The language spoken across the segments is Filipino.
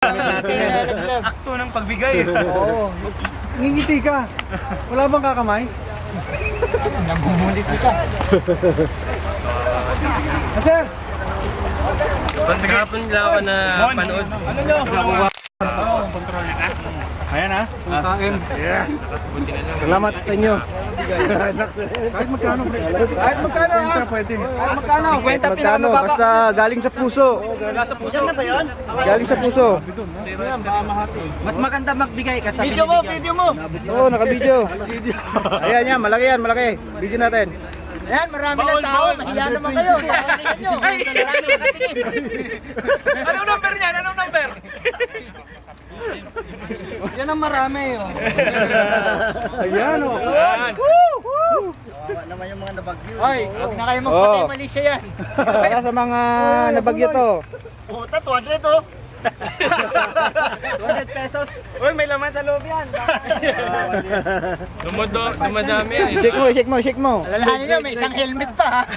Akto ng pagbigay. Oo. Ngingiti ka. Wala bang kakamay? Nagmumulit ka. Sir! Pagkakapon nila ako na panood. Ano nyo? Control na ka. Ayan ha, kumakain. Salamat sa inyo. Kahit magkano, pre. Kahit magkano, ha? Pwede. Kahit magkano, kwenta pinakamababa. Basta galing sa puso. Nasa puso na ba yun? Galing sa puso. Mas maganda magbigay ka sa video mo, video mo. Oo, naka-video. Ayan yan, malaki yan, malaki. Video natin. Ayan, marami ng tao. Mahiya naman kayo. Tawanin nyo. Marami nakatingin. Anong number niyan? Anong number? Yan ang marami. Oh. Ayan o. Ayan. Bawa naman yung mga nabagyo. Hoy, huwag na kayo magpatay mali siya yan. Para sa mga nabagyo to. Puta, 200 oh. 200 pesos. Uy, may laman sa loob yan. Dumadami yan. Shake mo, shake mo, shake mo. Alalahanin nyo, may isang helmet pa ha.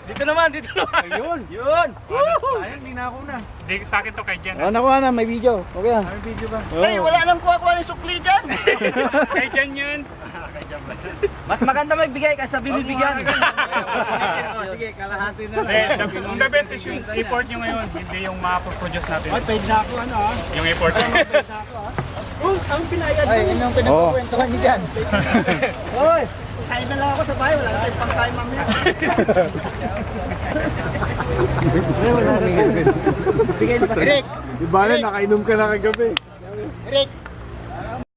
Dito naman, dito naman. Ayun. Yun. Ayun, hindi na ako na. Sa akin to kay Jen. Oh, nakuha na, may video. Okay yan. May video ka. Hey, wala nang kuha-kuha ng sukli dyan. Kay Jen yun. Mas maganda magbigay ka sa binibigyan. Sige, kalahati na lang. Ang the best is yung effort nyo ngayon, hindi yung ma-produce natin. Ay, paid na ako ano ha. Yung effort. Ang pinayad. Ay, yun ang pinagkukwentuhan nyo dyan. Hoy, kain na lang ako sa bahay. Wala na tayong pangkain mamaya. Rick, Di ba na, nakainom ka na kagabi. Rick,